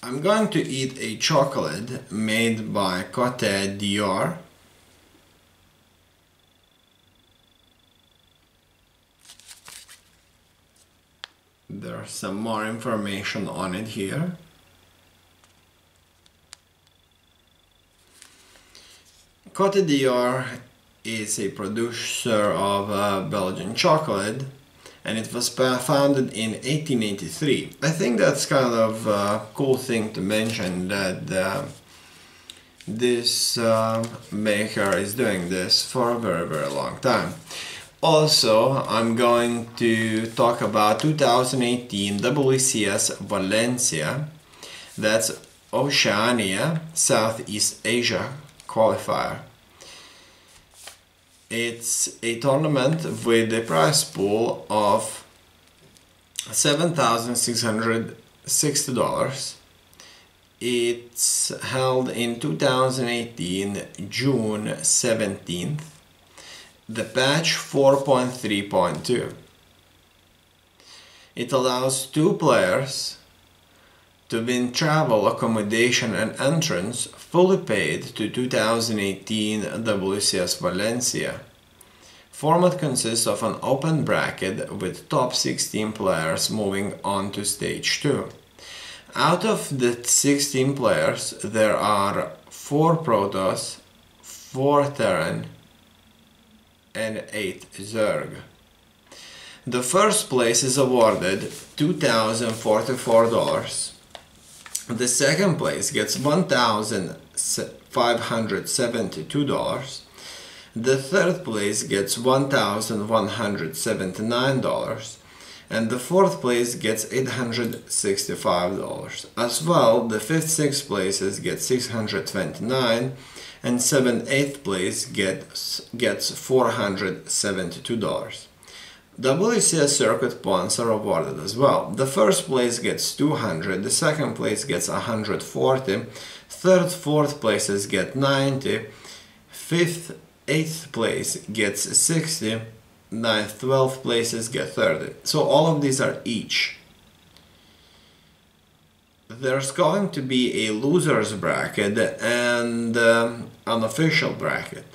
I'm going to eat a chocolate made by Côte d'Or. There's some more information on it here. Côte d'Or is a producer of Belgian chocolate, and it was founded in 1883. I think that's kind of a cool thing to mention, that this maker is doing this for a very long time. Also, I'm going to talk about 2018 WCS Valencia. That's Oceania, Southeast Asia qualifier. It's a tournament with a prize pool of $7,660. It's held in 2018, June 17th. The patch 4.3.2. It allows 2 players to win travel, accommodation and entrance fully paid to 2018 WCS Valencia. Format consists of an open bracket with top 16 players moving on to stage 2. Out of the 16 players, there are 4 Protoss, 4 Terran and 8 Zerg. The first place is awarded $2,044. The second place gets $1,572. The third place gets $1,179. And the fourth place gets $865. As well, the 5th, 6th places get $629, and 7th, 8th place gets $472. WCS circuit points are awarded as well. The first place gets 200, the second place gets 140, third, fourth places get 90, 5th, 8th place gets 60, 9th, 12th places get 30. So all of these are each. There's going to be a losers bracket and an official bracket.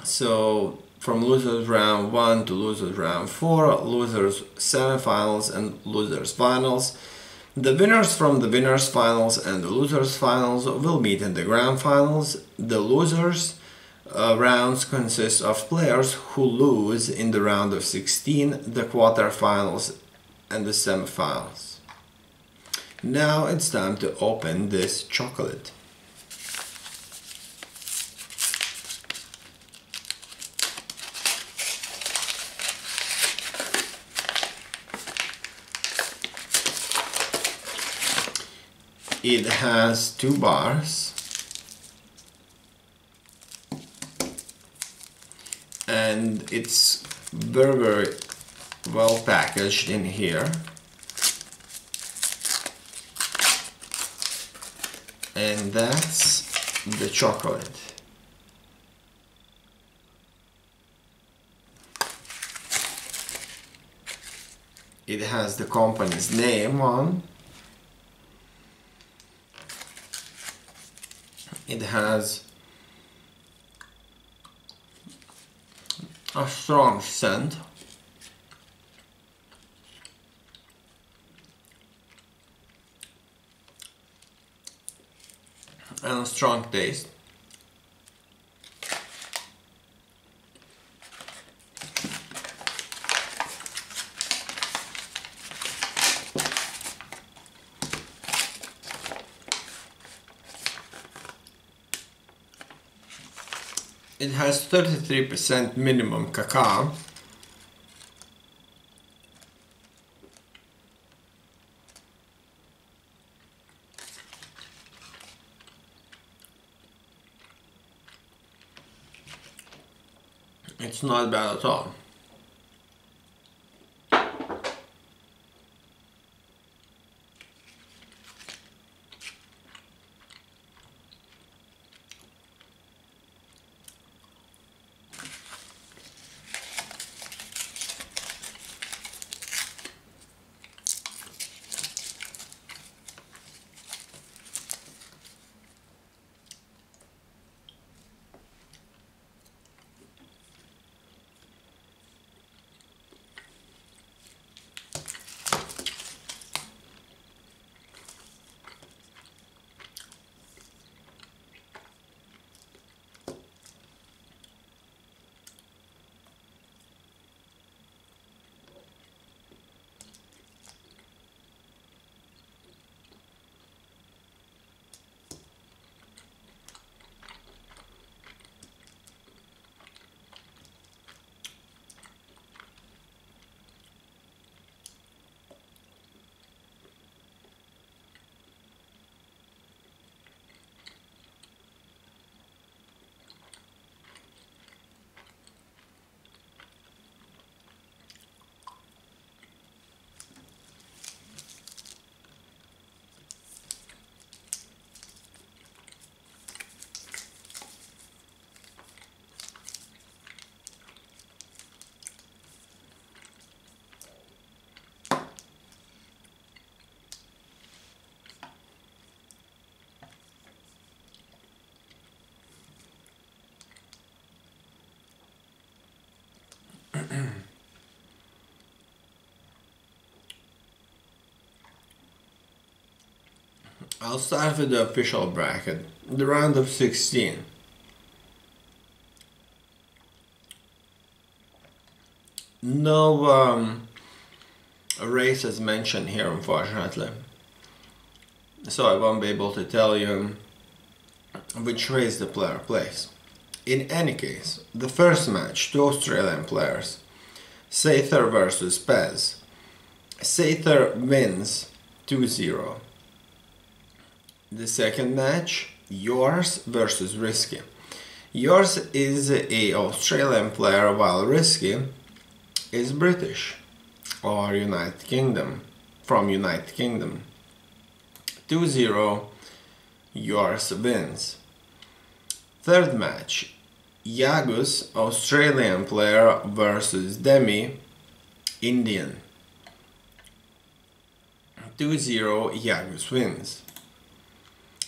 So from losers round 1 to losers round 4, losers semifinals and losers finals. The winners from the winners finals and the losers finals will meet in the grand finals. The losers rounds consist of players who lose in the round of 16, the quarterfinals and the semifinals. Now it's time to open this chocolate. It has 2 bars and it's very well packaged in here, and that's the chocolate. It has the company's name on. It has a strong scent and a strong taste. It has 33% minimum cacao. It's not bad at all. I'll start with the official bracket, the round of 16. No races mentioned here, unfortunately, so I won't be able to tell you which race the player plays. In any case, the first match, two Australian players, Sather versus Pez. Sather wins 2-0. The second match, Yours versus Risky. Yours is a Australian player while Risky is British or United Kingdom, from United Kingdom. 2-0, Yours wins. Third match, Yagus, Australian player versus Demi, Indian. 2-0, Yagus wins.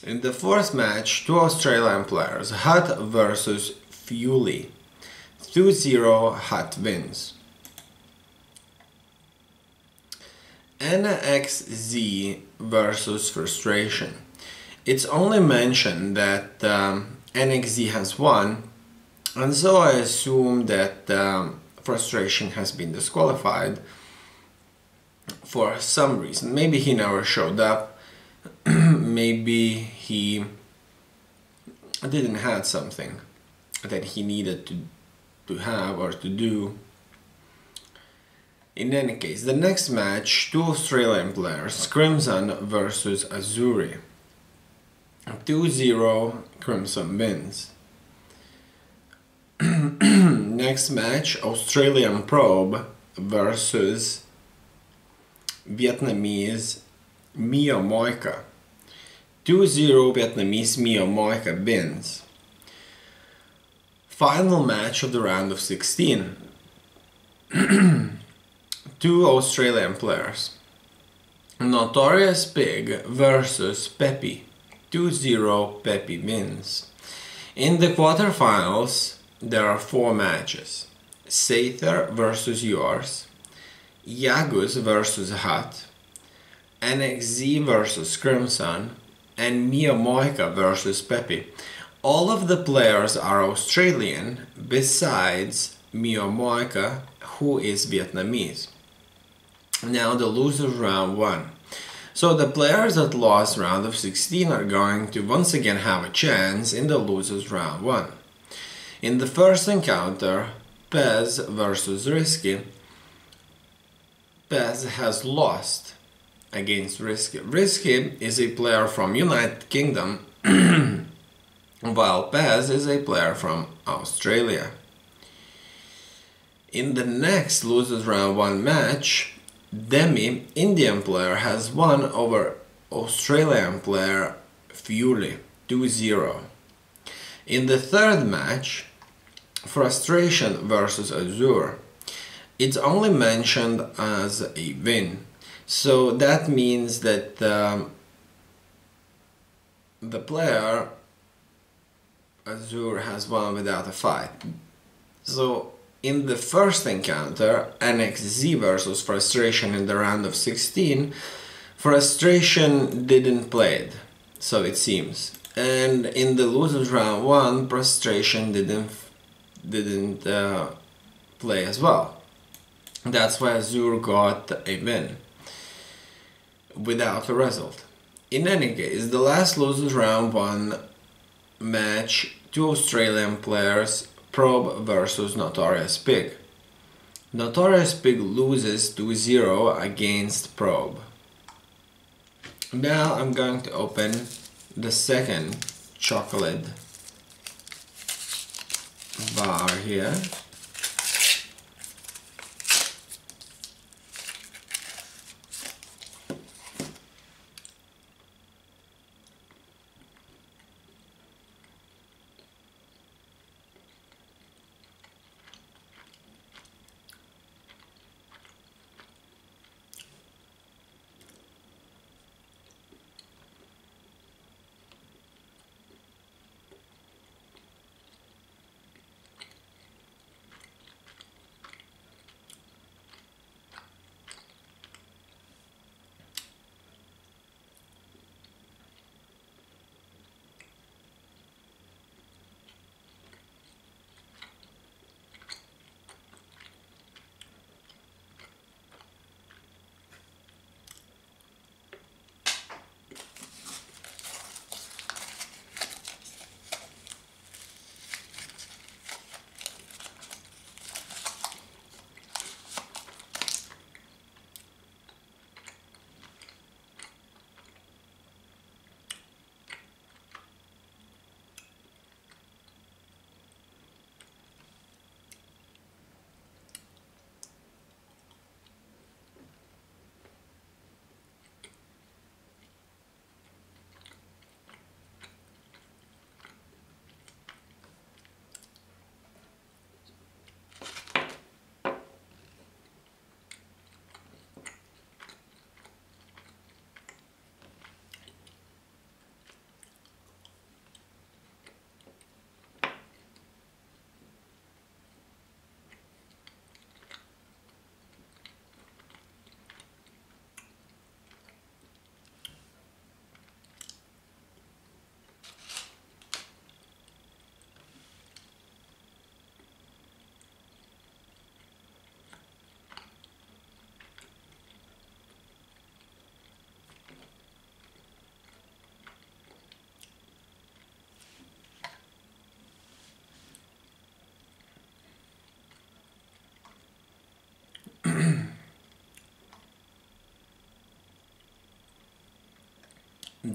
In the fourth match, two Australian players, Hutt versus Fuley. 2-0, Hutt wins. NXZ versus Frustration. It's only mentioned that NXZ has won, and so I assume that Frustration has been disqualified for some reason. Maybe he never showed up, maybe he didn't have something that he needed to have or to do. In any case, the next match, two Australian players, Crimson versus Azuri. 2-0, Crimson wins. Next match, Australian Probe versus Vietnamese Mio Moika. 2-0, Vietnamese Mio Moika wins. Final match of the round of 16. Two Australian players, Notorious Pig versus Peppy. 2-0, Peppy wins. In the quarterfinals, there are four matches. Sather versus Yours, Yagus versus Hutt, NXZ versus Crimson, and Mia Moika versus Peppy. All of the players are Australian, besides Mia Moika, who is Vietnamese. Now the losers round 1. So the players that lost round of 16 are going to once again have a chance in the losers round 1. In the first encounter, Pez versus Risky, Pez has lost against Risky. Risky is a player from United Kingdom, while Pez is a player from Australia. In the next losers round 1 match, Demi, Indian player, has won over Australian player Fuley, 2-0. In the third match, Frustration versus Azure, it's only mentioned as a win. So that means that the player Azure has won without a fight. So in the first encounter, NXZ versus Frustration in the round of 16, Frustration didn't play it, so it seems. And in the losers round 1, Frustration didn't play as well. That's why Azure got a win without a result. In any case, the last losers round 1 match, two Australian players, Probe versus Notorious Pig. Notorious Pig loses 2-0 against Probe. Now I'm going to open the second chocolate bar here.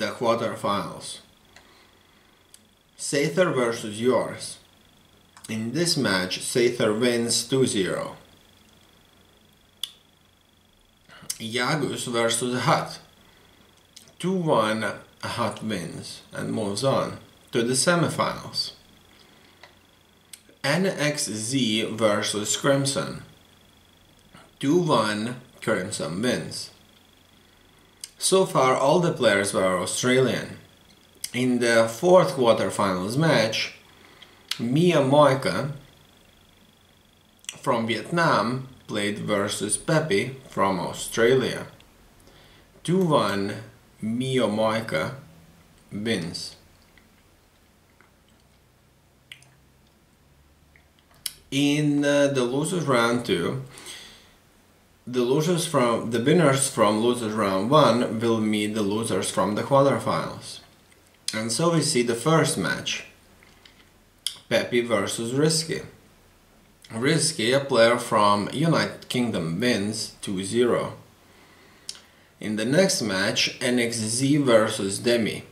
the quarterfinals. Sather versus Yours. In this match, Sather wins 2-0. Yagus versus Hut. 2-1, Hut wins and moves on to the semifinals. NXZ versus Crimson. 2-1, Crimson wins. So far, all the players were Australian. In the fourth quarterfinals match, Mia Moika from Vietnam played versus Pepi from Australia. 2-1, Mia Moika wins. In the losers round 2, the winners from losers round 1 will meet the losers from the quarterfinals. And so we see the first match, Pepi versus Risky. Risky, a player from United Kingdom, wins 2-0. In the next match, NXZ versus Demi.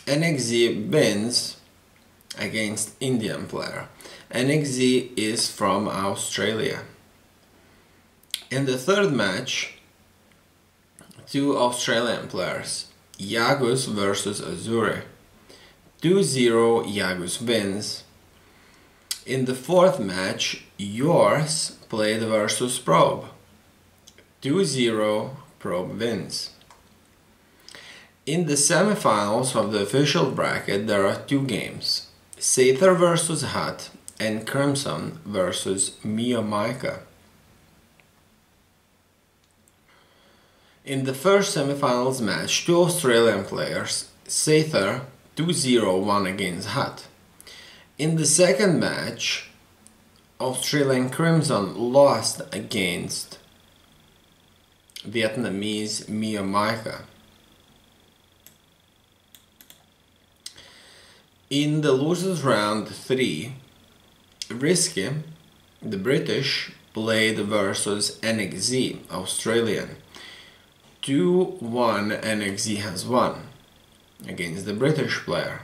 NXZ wins against Indian player. NXZ is from Australia. In the third match, two Australian players, Yagus versus Azuri. 2-0, Yagus wins. In the fourth match, Yours played versus Probe. 2-0, Probe wins. In the semifinals of the official bracket, there are two games, Sather versus Hut and Crimson versus Mia Moika. In the first semifinals match, two Australian players, Sather 2-0 won against Hut. In the second match, Australian Crimson lost against Vietnamese Mia Moika. In the losers round 3, Risky, the British, played versus NXZ, Australian. 2-1, NXZ has won against the British player.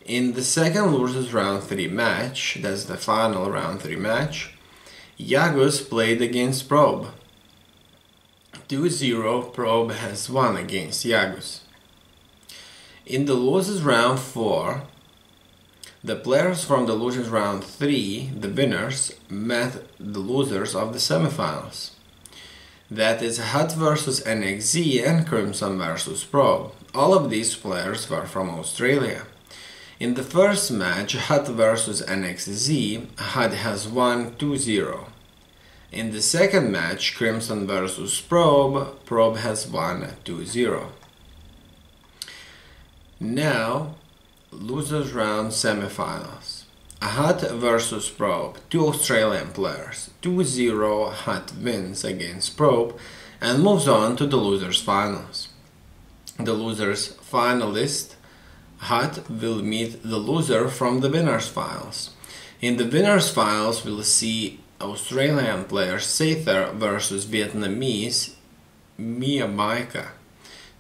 In the second losers round 3 match, that's the final round 3 match, Yagus played against Probe. 2-0, Probe has won against Yagus. In the losers round 4, the players from the losers round 3, the winners, met the losers of the semifinals. That is Hut versus NXZ and Crimson versus Probe. All of these players were from Australia. In the first match, Hut versus NXZ, Hut has won 2-0. In the second match, Crimson versus Probe, Probe has won 2-0. Now, losers round semifinals. Hut versus Probe, two Australian players. 2-0, Hut wins against Probe and moves on to the losers finals. The losers finalist, Hut, will meet the loser from the winners finals. In the winners finals, we'll see Australian player Sather versus Vietnamese Mia Moika.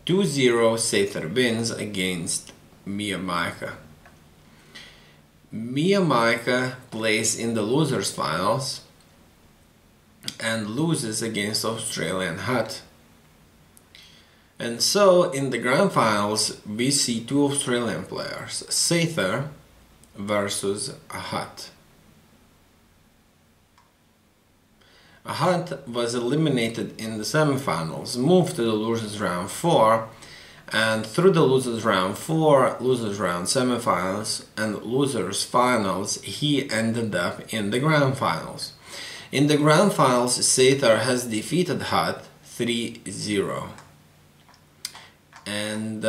2-0, Sather wins against Mia Moika. Mia Moika plays in the losers finals and loses against Australian Hut. And so in the grand finals we see two Australian players, Sather versus Hut. Hut was eliminated in the semifinals, moved to the losers round 4, and through the losers round 4, losers round semifinals, and losers finals, he ended up in the grand finals. In the grand finals, Sather has defeated Hut 3-0 and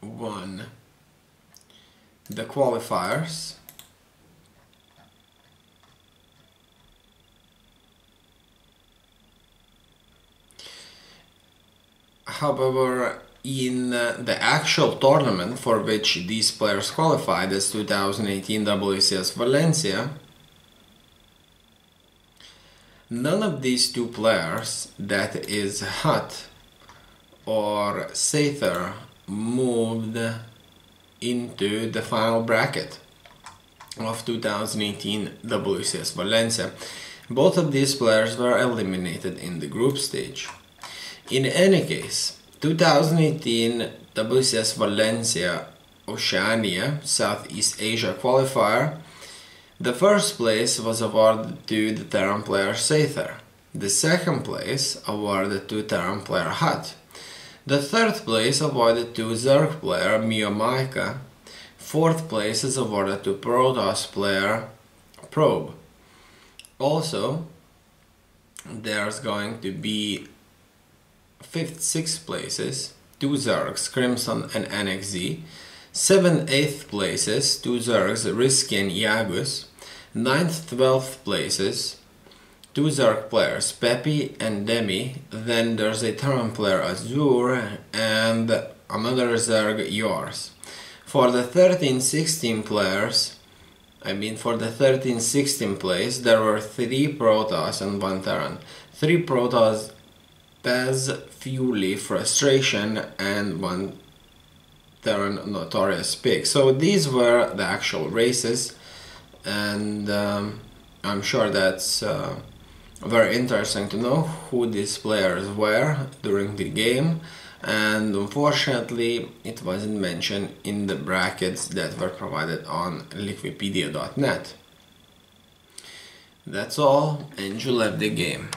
won the qualifiers. However, in the actual tournament for which these players qualified, as 2018 WCS Valencia, none of these two players, that is Hut or Seither moved into the final bracket of 2018 WCS Valencia. Both of these players were eliminated in the group stage. In any case, 2018 WCS Valencia Oceania Southeast Asia qualifier, the first place was awarded to the Terran player Seither. The second place awarded to Terran player Hut. The third place awarded to Zerg player Mio Maika. Fourth place is awarded to Protoss player Probe. Also, there's going to be 5th, 6th places, 2 Zergs, Crimson and NXZ. 7th, 8th places, 2 Zergs, Risky and Yagus. 9th, 12th places, 2 Zerg players, Peppy and Demi. Then there's a Terran player, Azur, and another Zerg, Yours. For the 13-16 players, for the 13-16 place, there were 3 Protoss and 1 Terran. 3 Protoss, Pez, Fury, Frustration, and 1 Terran, Notorious Pig. So these were the actual races, and I'm sure that's very interesting to know who these players were during the game, and unfortunately it wasn't mentioned in the brackets that were provided on Liquipedia.net. That's all, and you left the game.